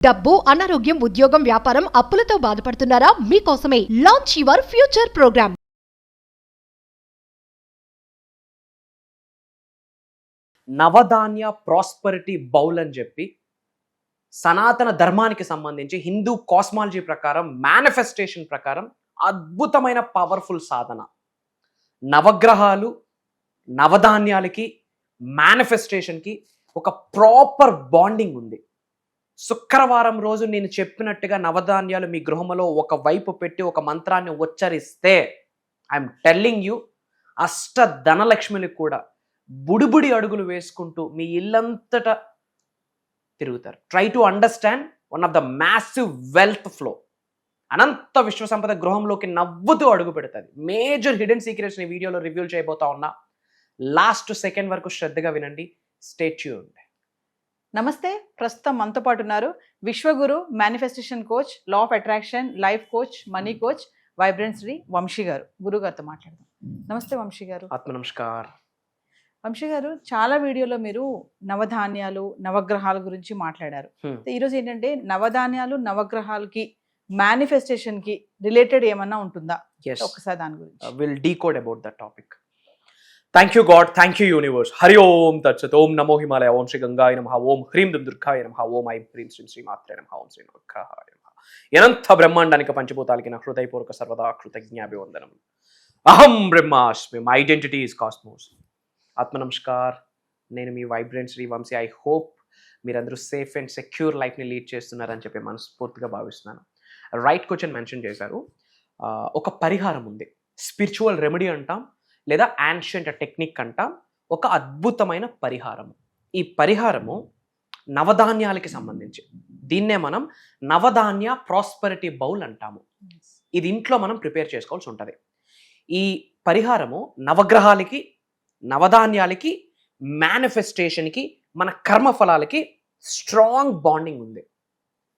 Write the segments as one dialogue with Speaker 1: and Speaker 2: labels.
Speaker 1: డబ్బు, అనారోగ్యం, ఉద్యోగం, వ్యాపారం, అప్పులతో బాధపడుతున్నారా? మీకోసమే launch your future programme.
Speaker 2: Navadhanya prosperity bowl అని చెప్పి సనాతన ధర్మానికి సంబంధించి హిందూ కాస్మాలజీ ప్రకారం మేనిఫెస్టేషన్ ప్రకారం అద్భుతమైన పవర్ఫుల్ సాధన. నవగ్రహాలు నవధాన్యాలకి మేనిఫెస్టేషన్కి ఒక ప్రాపర్ బాండింగ్ ఉంది. శుక్రవారం రోజు నేను చెప్పినట్టుగా నవధాన్యాలు మీ గృహంలో ఒక వైపు పెట్టి ఒక మంత్రాన్ని ఉచ్చరిస్తే ఐఎమ్ టెల్లింగ్ యూ అష్ట ధనలక్ష్మికి కూడా బుడిబుడి అడుగులు వేసుకుంటూ మీ ఇల్లంతటా తిరుగుతారు. Try to understand one of the massive wealth flow. అనంత విశ్వసంపద గృహంలోకి నవ్వుతూ అడుగు పెడుతుంది. మేజర్ హిడెన్ సీక్రెట్స్ ని వీడియోలో రివ్యూ చేయబోతా ఉన్నా. లాస్ట్ సెకండ్ వరకు శ్రద్ధగా వినండి. Stay tuned.
Speaker 3: నమస్తే, ప్రస్తుతం మనతో పాటు ఉన్నారు Vishwaguru, manifestation coach, law of attraction, life coach, money coach, vibrant Shri Vamsi గారు. గురువు గారితో మాట్లాడదాం. నమస్తే వంశీ గారు.
Speaker 2: ఆత్మ నమస్కార్.
Speaker 3: వంశీ గారు, చాలా వీడియోలో మీరు నవధాన్యాలు, నవగ్రహాల గురించి మాట్లాడారు. ఈరోజు ఏంటంటే నవధాన్యాలు, నవగ్రహాలకి మేనిఫెస్టేషన్ కి రిలేటెడ్ ఏమన్నా ఉంటుందా? ఒకసారి దాని గురించి
Speaker 2: will decode about that topic. Thank you God, thank you universe. Hari ఓం తత్సత్. ఓం నమో హిమాలయ. ఓం శ్రీ గంగాయ నమః. ఓం హ్రీం దుర్గాయ నమః. ఓం ఐం హ్రీం శ్రీం శ్రీమాత్రే నమః. ఓం శ్రీ నవగ్రహాయ నమః. ఎనంత బ్రహ్మాండానికి పంచభూతాలకి నా హృదయపూర్వక సర్వదా కృతజ్ఞాభివందనం. అహం బ్రహ్మాస్మి. My identity is cosmos. ఆత్మ నమస్కార్. నేను మీ vibrant Shri Vamshi. I hope మీరందరూ సేఫ్ అండ్ సెక్యూర్ లైఫ్ని లీడ్ చేస్తున్నారని చెప్పి మనస్ఫూర్తిగా భావిస్తున్నాను. రైట్ క్వశ్చన్ మెన్షన్ చేశారు. ఒక పరిహారం ఉంది, స్పిరిచువల్ రెమెడీ అంటాం, లేదా యాన్షియంట్ టెక్నిక్ అంటాం. ఒక అద్భుతమైన పరిహారము. ఈ పరిహారము నవధాన్యాలకి సంబంధించి. దీన్నే మనం నవధాన్య ప్రాస్పరిటీ బౌల్ అంటాము. ఇది ఇంట్లో మనం ప్రిపేర్ చేసుకోవాల్సి ఉంటుంది. ఈ పరిహారము నవగ్రహాలకి, నవధాన్యాలకి, మేనిఫెస్టేషన్కి, మన కర్మఫలాలకి స్ట్రాంగ్ బాండింగ్ ఉంది.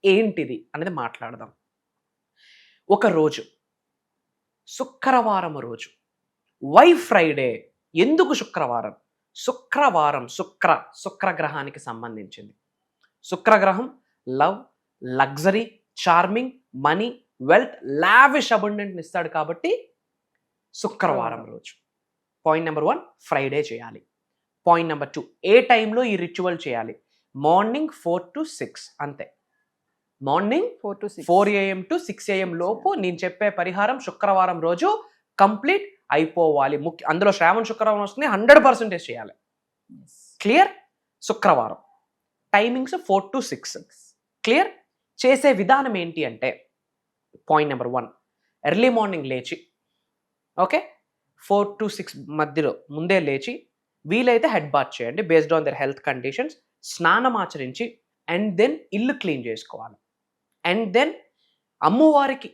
Speaker 2: ఏంటిది అనేది మాట్లాడదాం. ఒక రోజు శుక్రవారం రోజు. Why Friday? ఎందుకు శుక్రవారం? శుక్రవారం శుక్రగ్రహానికి సంబంధించింది. శుక్రగ్రహం love, luxury, charming, money, wealth, lavish abundant ఇస్తాడు. కాబట్టి శుక్రవారం రోజు. పాయింట్ నెంబర్ 1, ఫ్రైడే చేయాలి. పాయింట్ నెంబర్ 2, ఏ టైంలో ఈ రిచువల్ చేయాలి? మార్నింగ్ 4 to 6 అంతే. మార్నింగ్ 4 AM to 6 AM లోపు నేను చెప్పే పరిహారం శుక్రవారం రోజు కంప్లీట్ అయిపోవాలి. అందులో శ్రావణ శుక్రవారం వస్తుంది, 100% చేయాలి. క్లియర్? శుక్రవారం టైమింగ్స్ 4 to 6. క్లియర్? చేసే విధానం ఏంటి అంటే, పాయింట్ నెంబర్ 1, ఎర్లీ మార్నింగ్ లేచి, ఓకే, 4 to 6 మధ్యలో ముందే లేచి, వీలైతే హెడ్ బాత్ చేయండి based on their health conditions. స్నానం ఆచరించి అండ్ దెన్ ఇల్లు క్లీన్ చేసుకోవాలి. అండ్ దెన్ అమ్మవారికి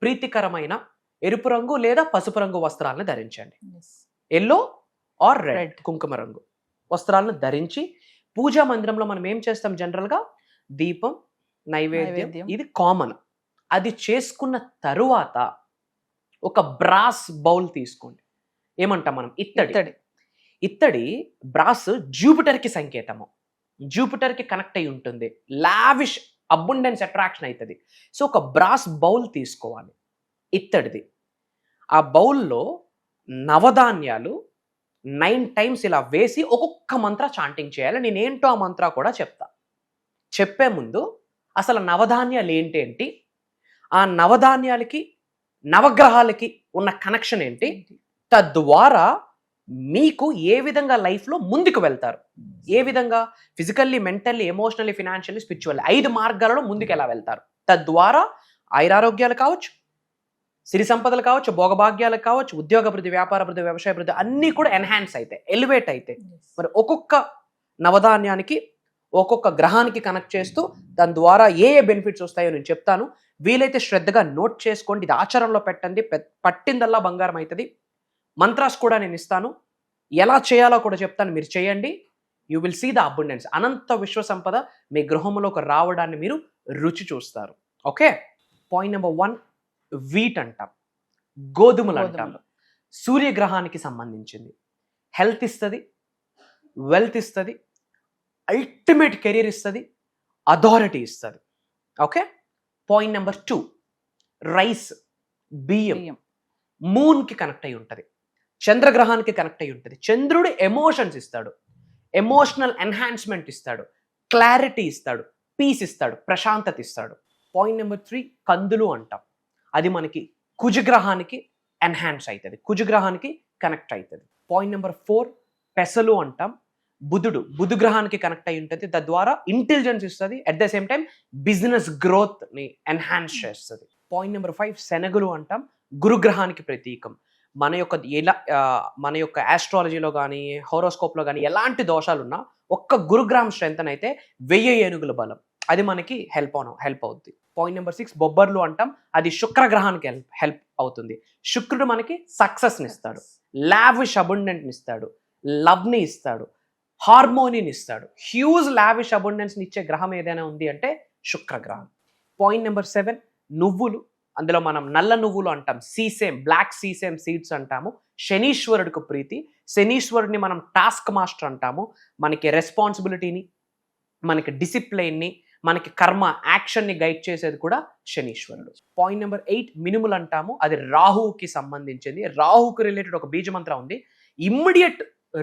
Speaker 2: ప్రీతికరమైన ఎరుపు రంగు లేదా పసుపు రంగు వస్త్రాలను ధరించండి. ఎల్లో ఆర్ రెడ్, కుంకుమ రంగు వస్త్రాలను ధరించి పూజా మందిరంలో మనం ఏం చేస్తాం జనరల్గా? దీపం, నైవేద్యం, ఇది కామన్. అది చేసుకున్న తరువాత ఒక బ్రాస్ బౌల్ తీసుకోండి. ఏమంటాం మనం? ఇత్తడి బ్రాస్ జూపిటర్కి సంకేతము. జూపిటర్కి కనెక్ట్ అయి ఉంటుంది. లావిష్ అబుండెన్స్ అట్రాక్షన్ అవుతుంది. సో ఒక బ్రాస్ బౌల్ తీసుకోవాలి, ఇత్తడిది. ఆ బౌల్లో నవధాన్యాలు 9 times ఇలా వేసి ఒక్కొక్క మంత్ర చాంటింగ్ చేయాలి. నేనేంటో ఆ మంత్ర కూడా చెప్తా. చెప్పే ముందు అసలు నవధాన్యాలు ఏంటి, ఆ నవధాన్యాలకి నవగ్రహాలకి ఉన్న కనెక్షన్ ఏంటి, తద్వారా మీకు ఏ విధంగా లైఫ్లో ముందుకు వెళ్తారు, ఏ విధంగా physically, mentally, emotionally, financially, spiritually 5 మార్గాలలో ముందుకు ఎలా వెళ్తారు, తద్వారా ఆయురారోగ్యాలు కావచ్చు, సిరి సంపదలు కావచ్చు, భోగభాగ్యాలు కావచ్చు, ఉద్యోగభివృద్ధి, వ్యాపారభివృద్ధి, వ్యవసాయభివృద్ధి అన్నీ కూడా ఎన్హాన్స్ అయితే, ఎలివేట్ అయితే. మరి ఒక్కొక్క నవధాన్యానికి ఒక్కొక్క గ్రహానికి కనెక్ట్ చేస్తూ దాని ద్వారా ఏ బెనిఫిట్స్ వస్తాయో నేను చెప్తాను. వీలైతే శ్రద్ధగా నోట్ చేసుకోండి. ఇది ఆచరణలో పెట్టండి. పట్టిందల్లా బంగారం అవుతుంది. మంత్రాస్ కూడా నేను ఇస్తాను, ఎలా చేయాలో కూడా చెప్తాను. మీరు చేయండి. You will see the abundance. అనంత విశ్వ సంపద మీ గృహంలోకి రావడాన్ని మీరు రుచి చూస్తారు. ఓకే. పాయింట్ నెంబర్ 1, వీట్ అంటాం, గోధుమలు అంటాం. సూర్యగ్రహానికి సంబంధించింది. హెల్త్ ఇస్తుంది, వెల్త్ ఇస్తుంది, అల్టిమేట్ కెరీర్ ఇస్తుంది, అథారిటీ ఇస్తుంది. ఓకే. పాయింట్ నెంబర్ 2, రైస్, బియ్యం
Speaker 3: బియ్యం.
Speaker 2: మూన్కి కనెక్ట్ అయి ఉంటుంది, చంద్రగ్రహానికి కనెక్ట్ అయి ఉంటుంది. చంద్రుడు ఎమోషన్స్ ఇస్తాడు, ఎమోషనల్ ఎన్హాన్స్మెంట్ ఇస్తాడు, క్లారిటీ ఇస్తాడు, పీస్ ఇస్తాడు, ప్రశాంతత ఇస్తాడు. పాయింట్ నెంబర్ 3, కందులు అంటాం. అది మనకి కుజగ్రహానికి ఎన్హాన్స్ అవుతుంది, కుజగ్రహానికి కనెక్ట్ అవుతుంది. పాయింట్ నెంబర్ 4, పెసలు అంటాం. బుధు గ్రహానికి కనెక్ట్ అయి ఉంటుంది, తద్వారా ఇంటెలిజెన్స్ ఇస్తుంది, at the same time business గ్రోత్ని ఎన్హాన్స్ చేస్తుంది. పాయింట్ నెంబర్ 5, శనగలు అంటాం. గురుగ్రహానికి ప్రతీకం. మన యొక్క ఆస్ట్రాలజీలో కానీ హోరోస్కోప్లో కానీ ఎలాంటి దోషాలు ఉన్నా ఒక్క గురుగ్రహం స్ట్రెంత్ అయితే 1000 ఏనుగుల బలం, అది మనకి హెల్ప్ అవుతుంది. పాయింట్ నెంబర్ 6, బొబ్బర్లు అంటాం. అది శుక్రగ్రహానికి హెల్ప్ అవుతుంది. శుక్రుడు మనకి సక్సెస్ని ఇస్తాడు, లావిష్ అబండెంట్ని ఇస్తాడు, లవ్ని ఇస్తాడు, హార్మోనీని ఇస్తాడు. హ్యూజ్ లావిష్ అబండెన్స్ని ఇచ్చే గ్రహం ఏదైనా ఉంది అంటే శుక్రగ్రహం. పాయింట్ నెంబర్ 7, నువ్వులు. అందులో మనం నల్ల నువ్వులు అంటాం, సీసేమ్, బ్లాక్ సీసేమ్ సీడ్స్ అంటాము. శనీశ్వరుడికి ప్రీతి. శనీశ్వరుడిని మనం టాస్క్ మాస్టర్ అంటాము. మనకి రెస్పాన్సిబిలిటీని, మనకి డిసిప్లైన్ని, మనకి కర్మ యాక్షన్ని గైడ్ చేసేది కూడా శనీశ్వరుడు. పాయింట్ నెంబర్ 8, మినుములు అంటాము. అది రాహువుకి సంబంధించింది. రాహువుకి రిలేటెడ్ ఒక బీజమంత్రం ఉంది. ఇమ్మీడియట్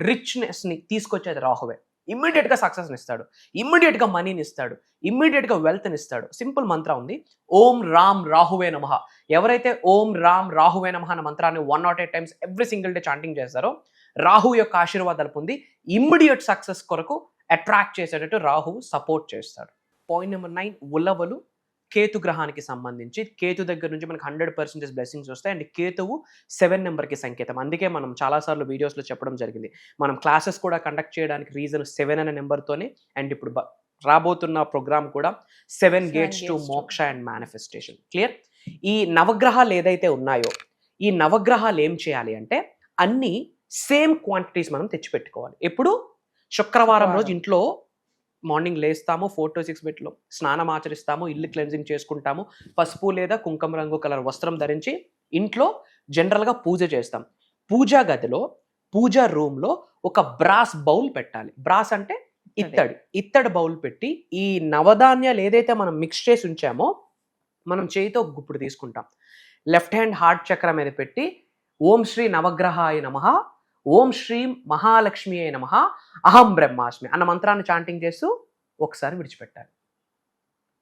Speaker 2: రిచ్నెస్ని తీసుకొచ్చేది రాహువే. ఇమ్మీడియట్గా సక్సెస్ని ఇస్తాడు, ఇమ్మీడియట్గా మనీని ఇస్తాడు, ఇమ్మీడియట్గా వెల్త్ని ఇస్తాడు. సింపుల్ మంత్రం ఉంది, ఓం రామ్ రాహువే నమః. ఎవరైతే ఓం రామ్ రాహువే నమః అన్న మంత్రాన్ని 108 times every single day chanting చేస్తారో రాహు యొక్క ఆశీర్వాదాలు పొంది ఇమ్మీడియట్ సక్సెస్ కొరకు అట్రాక్ట్ చేసేటట్టు రాహువు సపోర్ట్ చేస్తాడు. పాయింట్ నెంబర్ 9, ఉలవలు. కేతు గ్రహానికి సంబంధించి కేతు దగ్గర నుంచి మనకు 100% బ్లెస్సింగ్స్ వస్తాయి. అండ్ కేతువు 7 నెంబర్కి సంకేతం. అందుకే మనం చాలాసార్లు వీడియోస్లో చెప్పడం జరిగింది, మనం క్లాసెస్ కూడా కండక్ట్ చేయడానికి రీజన్ 7 అనే నెంబర్తోనే. అండ్ ఇప్పుడు రాబోతున్న ప్రోగ్రామ్ కూడా 7 గేట్స్ టు మోక్ష అండ్ మేనిఫెస్టేషన్. క్లియర్? ఈ నవగ్రహాలు ఏదైతే ఉన్నాయో ఈ నవగ్రహాలు ఏం చేయాలి అంటే అన్నీ సేమ్ క్వాంటిటీస్ మనం తెచ్చిపెట్టుకోవాలి. ఎప్పుడు? శుక్రవారం రోజు ఇంట్లో మార్నింగ్ లేస్తాము, 4 to 6 బెట్లో స్నానం ఆచరిస్తాము, ఇల్లు క్లెన్జింగ్ చేసుకుంటాము, పసుపు లేదా కుంకుమ రంగు కలర్ వస్త్రం ధరించి ఇంట్లో జనరల్గా పూజ చేస్తాం. పూజా గదిలో, పూజా రూమ్లో ఒక బ్రాస్ బౌల్ పెట్టాలి. బ్రాస్ అంటే ఇత్తడి బౌల్ పెట్టి ఈ నవధాన్యాలు ఏదైతే మనం మిక్స్ చేసి ఉంచామో మనం చేయితో గుప్పుడు తీసుకుంటాం. లెఫ్ట్ హ్యాండ్ హార్ట్ చక్రం మీద పెట్టి ఓం శ్రీ నవగ్రహాయ నమః, ఓం శ్రీం మహాలక్ష్మి అయి నమః, అహం బ్రహ్మాస్మి అన్న మంత్రాన్ని చాంటింగ్ చేస్తూ ఒకసారి విడిచిపెట్టాలి.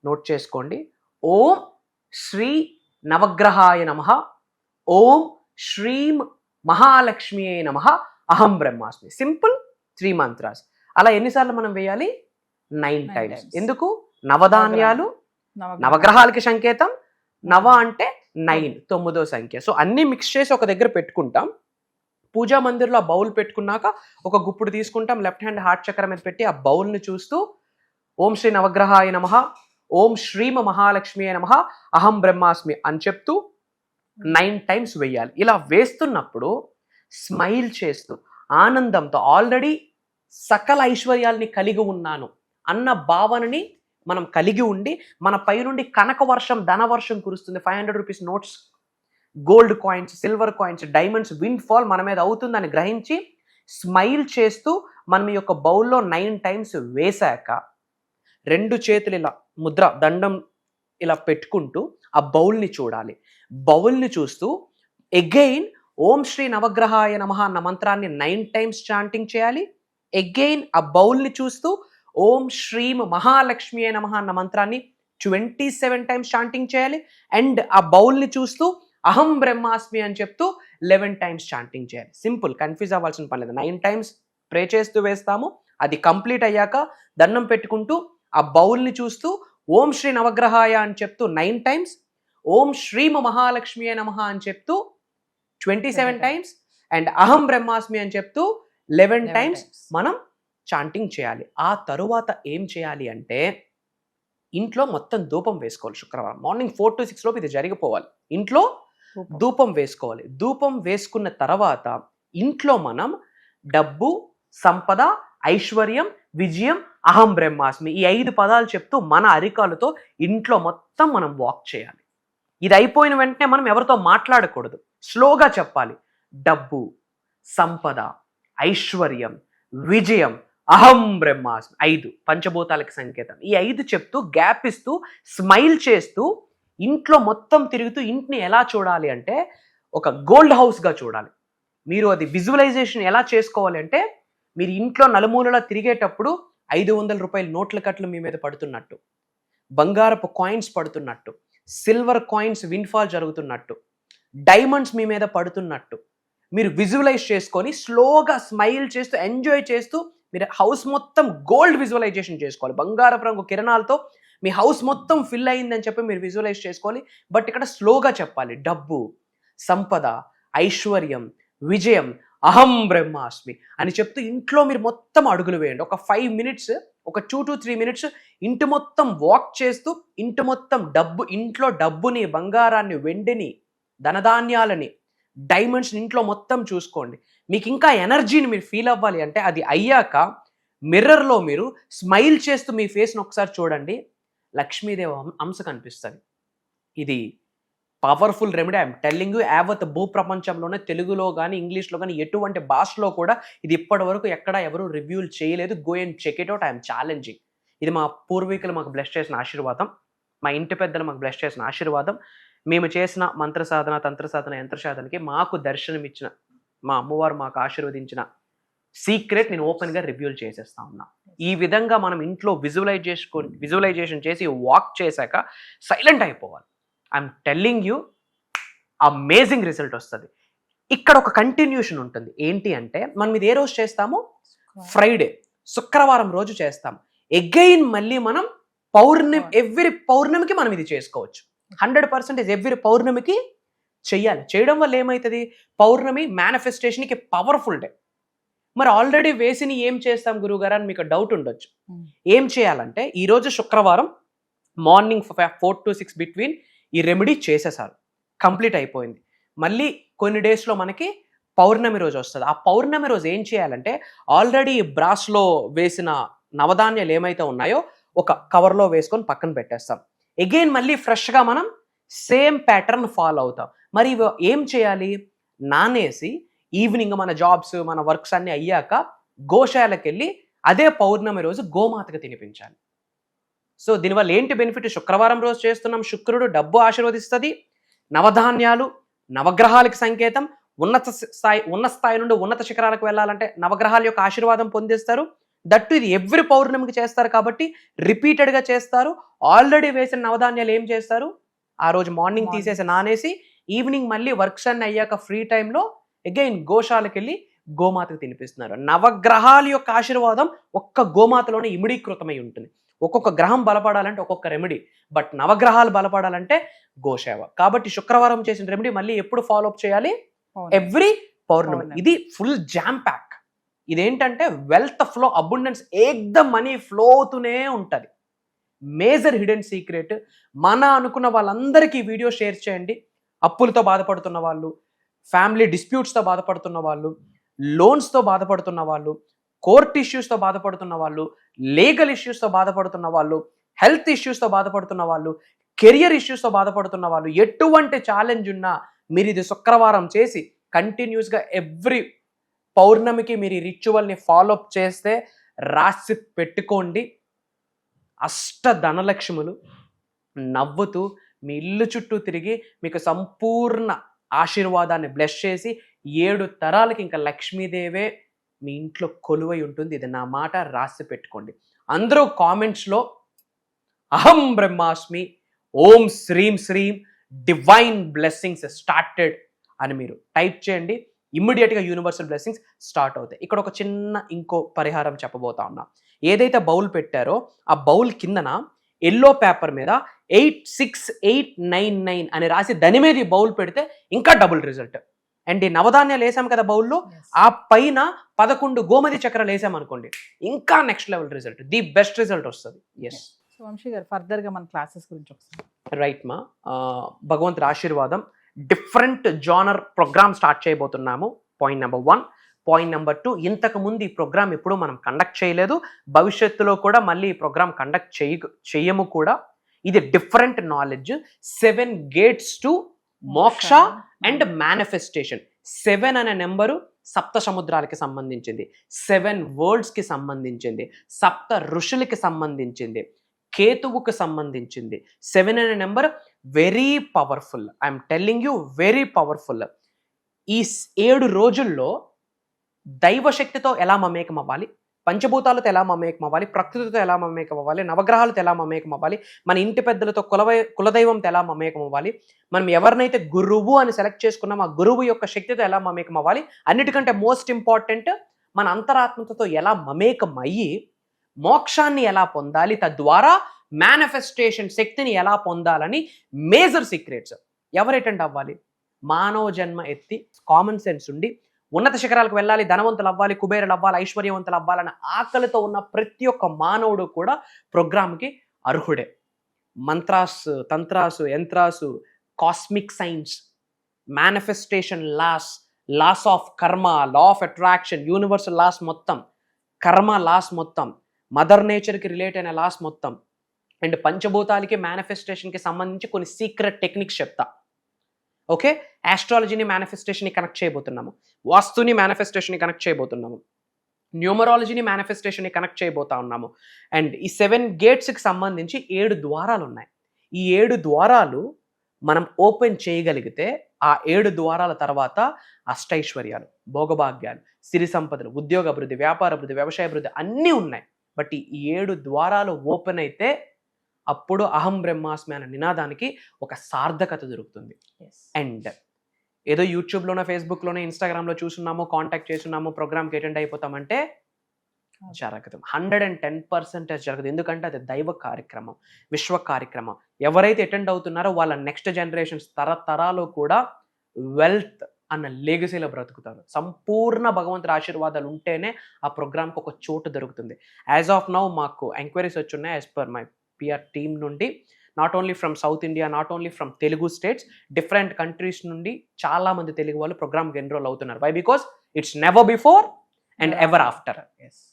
Speaker 2: నోట్ చేసుకోండి. ఓం శ్రీ నవగ్రహాయ నమః, ఓం శ్రీం మహాలక్ష్మి అయి నమః, అహం బ్రహ్మాస్మి. Simple 3 mantras. అలా ఎన్నిసార్లు మనం వేయాలి? 9 టైమ్స్. ఎందుకు? నవధాన్యాలు నవగ్రహాలకి సంకేతం, నవ అంటే 9, 9వ సంఖ్య. సో అన్ని మిక్స్ చేసి ఒక దగ్గర పెట్టుకుంటాం. పూజా మందిర్లో ఆ బౌల్ పెట్టుకున్నాక ఒక గుప్పుడు తీసుకుంటాం, లెఫ్ట్ హ్యాండ్ హార్ట్ చక్రం మీద పెట్టి ఆ బౌల్ని చూస్తూ ఓం శ్రీ నవగ్రహాయ నమః, ఓం శ్రీమ మహాలక్ష్మి అయి నమః, అహం బ్రహ్మాస్మి అని చెప్తూ 9 టైమ్స్ వేయాలి. ఇలా వేస్తున్నప్పుడు స్మైల్ చేస్తూ ఆనందంతో ఆల్రెడీ సకల ఐశ్వర్యాల్ని కలిగి ఉన్నాను అన్న భావనని మనం కలిగి ఉండి మన పై నుండి కనక వర్షం, ధన వర్షం కురుస్తుంది. 500 rupees notes, gold coins, silver coins, diamonds wind fall మన మీద అవుతుందని గ్రహించి స్మైల్ చేస్తూ మనం ఈ యొక్క బౌల్లో 9 టైమ్స్ వేశాక 2 చేతులు ఇలా ముద్ర దండం ఇలా పెట్టుకుంటూ ఆ బౌల్ని చూడాలి. బౌల్ని చూస్తూ అగైన్ ఓం శ్రీ నవగ్రహాయ నమః అన్న మంత్రాన్ని 9 టైమ్స్ చాంటింగ్ చేయాలి. అగైన్ ఆ బౌల్ని చూస్తూ ఓం శ్రీం మహాలక్ష్మి అయి నమః అన్న మంత్రాన్ని 27 టైమ్స్ చాంటింగ్ చేయాలి. అండ్ ఆ బౌల్ని చూస్తూ అహం బ్రహ్మాస్మి అని చెప్తూ 11 టైమ్స్ చాంటింగ్ చేయాలి. సింపుల్, కన్ఫ్యూజ్ అవ్వాల్సిన పని లేదు. 9 టైమ్స్ ప్రే చేస్తూ వేస్తాము. అది కంప్లీట్ అయ్యాక దండం పెట్టుకుంటూ ఆ బౌల్ని చూస్తూ ఓం శ్రీ నవగ్రహాయ అని చెప్తూ 9 టైమ్స్, ఓం శ్రీమ మహాలక్ష్మి నమః అని చెప్తూ 27 టైమ్స్, అండ్ అహం బ్రహ్మాస్మి అని చెప్తూ 11 టైమ్స్ మనం చాంటింగ్ చేయాలి. ఆ తరువాత ఏం చేయాలి అంటే ఇంట్లో మొత్తం ధూపం వేసుకోవాలి. శుక్రవారం మార్నింగ్ 4 to 6 లోపు ఇది జరిగిపోవాలి. ఇంట్లో ధూపం వేసుకోవాలి. ధూపం వేసుకున్న తర్వాత ఇంట్లో మనం డబ్బు, సంపద, ఐశ్వర్యం, విజయం, అహం బ్రహ్మాస్మి ఈ 5 పదాలు చెప్తూ మన అరికాలతో ఇంట్లో మొత్తం మనం వాక్ చేయాలి. ఇది అయిపోయిన వెంటనే మనం ఎవరితో మాట్లాడకూడదు, స్లోగా చెప్పాలి. డబ్బు, సంపద, ఐశ్వర్యం, విజయం, అహం బ్రహ్మాస్మి 5 పంచభూతాలకి సంకేతం. ఈ 5 చెప్తూ గ్యాప్ ఇస్తూ స్మైల్ చేస్తూ ఇంట్లో మొత్తం తిరుగుతూ ఇంటిని ఎలా చూడాలి అంటే ఒక గోల్డ్ హౌస్గా చూడాలి. మీరు అది విజువలైజేషన్ ఎలా చేసుకోవాలి అంటే మీరు ఇంట్లో నలుమూలలా తిరిగేటప్పుడు 500 రూపాయల నోట్ల కట్లు మీ మీద పడుతున్నట్టు, బంగారపు కాయిన్స్ పడుతున్నట్టు, సిల్వర్ కాయిన్స్ విన్ఫాల్ జరుగుతున్నట్టు, డైమండ్స్ మీ మీద పడుతున్నట్టు మీరు విజువలైజ్ చేసుకొని స్లోగా స్మైల్ చేస్తూ ఎంజాయ్ చేస్తూ మీరు హౌస్ మొత్తం గోల్డ్ విజువలైజేషన్ చేసుకోవాలి. బంగారపు రంగు కిరణాలతో మీ హౌస్ మొత్తం ఫిల్ అయిందని చెప్పి మీరు విజువలైజ్ చేసుకోవాలి. బట్ ఇక్కడ స్లోగా చెప్పాలి. డబ్బు, సంపద, ఐశ్వర్యం, విజయం, అహం బ్రహ్మాస్మి అని చెప్తూ ఇంట్లో మీరు మొత్తం అడుగులు వేయండి. ఒక 5 మినిట్స్, ఒక 2 to 3 మినిట్స్ ఇంటి మొత్తం వాక్ చేస్తూ ఇంటి మొత్తం డబ్బు, ఇంట్లో డబ్బుని, బంగారాన్ని, వెండిని, ధనధాన్యాలని, డైమండ్స్ని ఇంట్లో మొత్తం చూసుకోండి. మీకు ఇంకా ఎనర్జీని మీరు ఫీల్ అవ్వాలి అంటే అది అయ్యాక మిర్రర్లో మీరు స్మైల్ చేస్తూ మీ ఫేస్ని ఒకసారి చూడండి. లక్ష్మీదేవి అంశ కనిపిస్తుంది. ఇది powerful remedy. I'm telling you. యావత్ భూ ప్రపంచంలోనే తెలుగులో కానీ ఇంగ్లీష్లో కానీ ఎటువంటి భాషలో కూడా ఇది ఇప్పటి వరకు ఎక్కడ ఎవరు రివ్యూలు చేయలేదు. Go and check it out. I'm challenging. ఇది మా పూర్వీకులు మాకు బ్లెస్ చేసిన ఆశీర్వాదం, మా ఇంటి పెద్దలు మాకు బ్లెస్ చేసిన ఆశీర్వాదం. మేము చేసిన మంత్ర సాధన, తంత్ర సాధన, యంత్ర సాధనకి మాకు దర్శనం ఇచ్చిన మా అమ్మవారు మాకు ఆశీర్వదించిన సీక్రెట్ నేను ఓపెన్గా రివ్యూలు చేసేస్తా ఉన్నా. ఈ విధంగా మనం ఇంట్లో విజువలైజేషన్ చేసి వాక్ చేశాక సైలెంట్ అయిపోవాలి. I'm telling you, amazing result వస్తుంది. ఇక్కడ ఒక కంటిన్యూషన్ ఉంటుంది. ఏంటి అంటే మనం ఇది ఏ రోజు చేస్తాము? ఫ్రైడే, శుక్రవారం రోజు చేస్తాం. ఎగైన్ మళ్ళీ మనం ఎవ్రీ పౌర్ణమికి మనం ఇది చేసుకోవచ్చు. 100% ఎవ్రీ పౌర్ణమికి చెయ్యాలి. చేయడం వల్ల ఏమవుతుంది? పౌర్ణమి మేనిఫెస్టేషన్కి పవర్ఫుల్ డే. మరి ఆల్రెడీ వేసిని ఏం చేస్తాం గురువుగారు అని మీకు డౌట్ ఉండొచ్చు. ఏం చేయాలంటే ఈరోజు శుక్రవారం మార్నింగ్ 4 to 6 బిట్వీన్ ఈ రెమెడీ చేసేసారు, కంప్లీట్ అయిపోయింది. మళ్ళీ కొన్ని డేస్లో మనకి పౌర్ణమి రోజు వస్తుంది. ఆ పౌర్ణమి రోజు ఏం చేయాలంటే ఆల్రెడీ బ్రాస్లో వేసిన నవధాన్యాలు ఏమైతే ఉన్నాయో ఒక కవర్లో వేసుకొని పక్కన పెట్టేస్తాం. అగైన్ మళ్ళీ ఫ్రెష్గా మనం సేమ్ ప్యాటర్న్ ఫాలో అవుతాం. మరి ఏం చేయాలి? నానేసి ఈవినింగ్ మన జాబ్స్, మన వర్క్స్ అన్నీ అయ్యాక గోశాలకు వెళ్ళి అదే పౌర్ణమి రోజు గోమాతకు తినిపించాలి. సో దీనివల్ల ఏంటి బెనిఫిట్? శుక్రవారం రోజు చేస్తున్నాం, శుక్రుడు డబ్బు ఆశీర్వదిస్తుంది, నవధాన్యాలు నవగ్రహాలకి సంకేతం. ఉన్న స్థాయి నుండి ఉన్నత శిఖరాలకు వెళ్ళాలంటే నవగ్రహాల యొక్క ఆశీర్వాదం పొందిస్తారు. దట్టు ఇది ఎవ్రీ పౌర్ణమికి చేస్తారు కాబట్టి రిపీటెడ్గా చేస్తారు. ఆల్రెడీ వేసిన నవధాన్యాలు ఏం చేస్తారు? ఆ రోజు మార్నింగ్ తీసేసి నానేసి ఈవినింగ్ మళ్ళీ వర్క్స్ అన్ని అయ్యాక ఫ్రీ టైంలో అగైన్ గోశాలకు వెళ్ళి గోమాతకు తినిపిస్తున్నారు. నవగ్రహాల యొక్క ఆశీర్వాదం ఒక్క గోమాతలోనే ఇమిడీకృతమై ఉంటుంది. ఒక్కొక్క గ్రహం బలపడాలంటే ఒక్కొక్క రెమెడీ, బట్ నవగ్రహాలు బలపడాలంటే గోసేవ. కాబట్టి శుక్రవారం చేసిన రెమెడీ మళ్ళీ ఎప్పుడు ఫాలో అప్ చేయాలి? ఎవ్రీ పౌర్ణమి. ఇది ఫుల్ జామ్ ప్యాక్. ఇదేంటంటే wealth flow, abundance, ఏకదమ్ money flow అవుతూనే ఉంటుంది. Major hidden secret. మన అనుకున్న వాళ్ళందరికీ వీడియో షేర్ చేయండి. అప్పులతో బాధపడుతున్న వాళ్ళు, ఫ్యామిలీ డిస్ప్యూట్స్తో బాధపడుతున్న వాళ్ళు, లోన్స్తో బాధపడుతున్న వాళ్ళు, కోర్ట్ ఇష్యూస్తో బాధపడుతున్న వాళ్ళు, లీగల్ ఇష్యూస్తో బాధపడుతున్న వాళ్ళు, హెల్త్ ఇష్యూస్తో బాధపడుతున్న వాళ్ళు, కెరియర్ ఇష్యూస్తో బాధపడుతున్న వాళ్ళు, ఎటువంటి ఛాలెంజ్ ఉన్నా మీరు ఇది శుక్రవారం చేసి కంటిన్యూస్గా ఎవ్రీ పౌర్ణమికి మీరు ఈ రిచువల్ని ఫాలో అప్ చేస్తే రాసి పెట్టుకోండి. ధనలక్ష్ములు నవ్వుతూ మీ ఇల్లు చుట్టూ తిరిగి మీకు సంపూర్ణ ఆశీర్వాదాన్ని బ్లెస్ చేసి 7 తరాలకి ఇంకా లక్ష్మీదేవే మీ ఇంట్లో కొలువై ఉంటుంది. ఇది నా మాట, రాసి పెట్టుకోండి. అందరూ కామెంట్స్లో అహం బ్రహ్మాస్మి, ఓం శ్రీం శ్రీం, డివైన్ బ్లెస్సింగ్స్ స్టార్టెడ్ అని మీరు టైప్ చేయండి. ఇమ్మీడియట్గా యూనివర్సల్ బ్లెస్సింగ్స్ స్టార్ట్ అవుతాయి. ఇక్కడ ఒక చిన్న ఇంకో పరిహారం చెప్పబోతా ఉన్నా. ఏదైతే బౌల్ పెట్టారో ఆ బౌల్ కిందన ఎల్లో పేపర్ మీద 86899 అని రాసి దాని మీద ఈ బౌల్ పెడితే ఇంకా డబుల్ రిజల్ట్. అండ్ ఈ నవధాన్యాలు వేసాం కదా బౌల్లో, ఆ పైన 11 గోమతి చక్రాలు వేసామనుకోండి, ఇంకా next level result, the best result వస్తుంది. ఎస్.
Speaker 3: సో వంశీ గారు ఫర్దర్గా మన క్లాసెస్ గురించి ఒకసారి.
Speaker 2: రైట్ మా, భగవంతుడి ఆశీర్వాదం. డిఫరెంట్ జానర్ ప్రోగ్రామ్ స్టార్ట్ చేయబోతున్నాము. Point number 1. పాయింట్ నెంబర్ 2, ఇంతకు ముందు ఈ ప్రోగ్రామ్ ఎప్పుడు మనం కండక్ట్ చేయలేదు, భవిష్యత్తులో కూడా మళ్ళీ ఈ ప్రోగ్రామ్ కండక్ట్ చేయము కూడా. ఇది డిఫరెంట్ నాలెడ్జ్. 7 గేట్స్ టు మోక్ష అండ్ మేనిఫెస్టేషన్. 7 అనే నెంబరు సప్త సముద్రాలకి సంబంధించింది, 7 వరల్డ్స్కి సంబంధించింది, సప్త ఋషులకి సంబంధించింది, కేతువుకు సంబంధించింది. 7 అనే number very powerful. I'm telling you, very powerful. ఈ 7 రోజుల్లో దైవశక్తితో ఎలా మమేకం అవ్వాలి, పంచభూతాలతో ఎలా మమేకం అవ్వాలి, ప్రకృతితో ఎలా మమేకం అవ్వాలి, నవగ్రహాలతో ఎలా మమేకం అవ్వాలి, మన ఇంటి పెద్దలతో కులదైవంతో ఎలా మమేకం అవ్వాలి, మనం ఎవరినైతే గురువు అని సెలెక్ట్ చేసుకున్నామో ఆ గురువు యొక్క శక్తితో ఎలా మమేకం అవ్వాలి, అన్నిటికంటే మోస్ట్ ఇంపార్టెంట్ మన అంతరాత్మతో ఎలా మమేకం అయ్యి మోక్షాన్ని ఎలా పొందాలి, తద్వారా మేనిఫెస్టేషన్ శక్తిని ఎలా పొందాలని మేజర్ సీక్రెట్స్. ఎవరు అటెండ్ అవ్వాలి? మానవ జన్మ ఎత్తి కామన్ సెన్స్ ఉండి ఉన్నత శిఖరాలకు వెళ్ళాలి, ధనవంతులు అవ్వాలి, కుబేరులు అవ్వాలి, ఐశ్వర్యవంతులు అవ్వాలన్న ఆకలితో ఉన్న ప్రతి ఒక్క మానవుడు కూడా ప్రోగ్రామ్కి అర్హుడే. మంత్రాస్, తంత్రాసు, యంత్రాసు, cosmic science, manifestation laws of karma, law of attraction, universal laws మొత్తం, కర్మ లాస్ మొత్తం, మదర్ నేచర్కి రిలేట్ అయిన లాస్ మొత్తం, అండ్ పంచభూతాలకి మేనిఫెస్టేషన్కి సంబంధించి కొన్ని సీక్రెట్ టెక్నిక్స్ చెప్తా. ఓకే, ఆస్ట్రాలజీని మేనిఫెస్టేషన్ని కనెక్ట్ చేయబోతున్నాము, వాస్తుని మేనిఫెస్టేషన్ని కనెక్ట్ చేయబోతున్నాము, న్యూమరాలజీని మేనిఫెస్టేషన్ని కనెక్ట్ చేయబోతా ఉన్నాము. అండ్ ఈ 7 గేట్స్కి సంబంధించి 7 ద్వారాలు ఉన్నాయి. ఈ 7 ద్వారాలు మనం ఓపెన్ చేయగలిగితే ఆ 7 ద్వారాల తర్వాత అష్టైశ్వర్యాలు, భోగభాగ్యాలు, సిరి సంపదలు, ఉద్యోగ అభివృద్ధి, వ్యాపార అభివృద్ధి, వ్యవసాయ అభివృద్ధి అన్నీ ఉన్నాయి. బట్ ఈ 7 ద్వారాలు ఓపెన్ అయితే అప్పుడు అహం బ్రహ్మాస్మి అనే నినాదానికి ఒక సార్థకత దొరుకుతుంది. అండ్ ఏదో యూట్యూబ్లోనో, ఫేస్బుక్లోనో, ఇన్స్టాగ్రామ్లో చూస్తున్నాము, కాంటాక్ట్ చేస్తున్నాము, ప్రోగ్రామ్కి అటెండ్ అయిపోతామంటే జరగదు. 110% జరగదు. ఎందుకంటే అది దైవ కార్యక్రమం, విశ్వ కార్యక్రమం. ఎవరైతే అటెండ్ అవుతున్నారో వాళ్ళ నెక్స్ట్ జనరేషన్స్ తరతరాలు కూడా వెల్త్ అన్న లెగసీలో బ్రతుకుతారు. సంపూర్ణ భగవంతుడి ఆశీర్వాదాలు ఉంటేనే ఆ ప్రోగ్రామ్కి ఒక చోటు దొరుకుతుంది. యాజ్ ఆఫ్ నౌ మాకు ఎంక్వైరీస్ వచ్చున్నాయి as per my PR team నుండి, not only from South India, not only from Telugu states, different countries నుండి చాలా మంది తెలుగు వాళ్ళు ప్రోగ్రామ్కి ఎన్రోల్ అవుతున్నారు. Why? Because it's never before and ever after.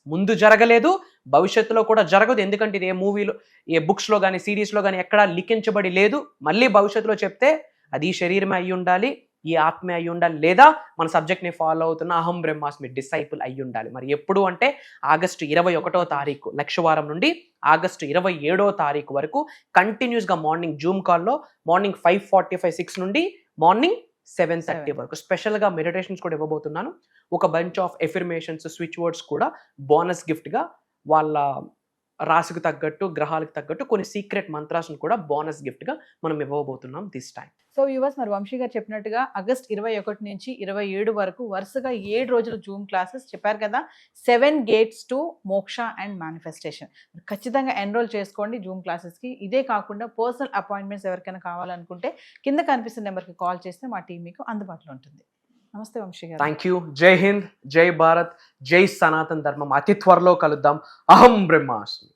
Speaker 2: ముందు జరగలేదు, భవిష్యత్తులో కూడా జరగదు. ఎందుకంటే ఇది ఏ మూవీలో, ఏ బుక్స్లో కానీ, సిరీస్లో కానీ ఎక్కడా లిఖించబడి లేదు. మళ్ళీ భవిష్యత్తులో చెప్తే అది ఈ శరీరమే అయి ఉండాలి, ఈ ఆత్మే అయి ఉండాలి, లేదా మన సబ్జెక్ట్ని ఫాలో అవుతున్న అహం బ్రహ్మాస్మి డిసైపుల్ అయి ఉండాలి. మరి ఎప్పుడు అంటే ఆగస్టు 21వ తారీఖు లక్షవారం నుండి ఆగస్టు 27వ తారీఖు వరకు కంటిన్యూస్గా మార్నింగ్ జూమ్ కాల్లో మార్నింగ్ 5:45, 6 నుండి మార్నింగ్ 7:30 వరకు స్పెషల్గా మెడిటేషన్స్ కూడా ఇవ్వబోతున్నాను. ఒక bunch of affirmations, switch words కూడా బోనస్ గిఫ్ట్గా, వాళ్ళ రాశికి తగ్గట్టు, గ్రహాలకు తగ్గట్టు కొన్ని సీక్రెట్ మంత్రాలను కూడా బోనస్ గిఫ్ట్గా మనం ఇవ్వబోతున్నాం దిస్ టైం.
Speaker 3: సో వ్యూవర్స్, మరి వంశీ గారు చెప్పినట్టుగా ఆగస్ట్ 21 నుంచి 27 వరకు వరుసగా 7 రోజులు జూమ్ క్లాసెస్ చెప్పారు కదా. 7 గేట్స్ టు మోక్ష అండ్ మేనిఫెస్టేషన్. ఖచ్చితంగా ఎన్రోల్ చేసుకోండి జూమ్ క్లాసెస్కి. ఇదే కాకుండా పర్సనల్ అపాయింట్మెంట్స్ ఎవరికైనా కావాలనుకుంటే కింద కనిపిస్తున్న నెంబర్కి కాల్ చేస్తే మా టీం మీకు అందుబాటులో ఉంటుంది. నమస్తే వంశీ గారు.
Speaker 2: Thank you. జై హింద్, జై భారత్, జై సనాతన్ ధర్మం. అతి త్వరలో కలుద్దాం. అహం బ్రహ్మాస్మి.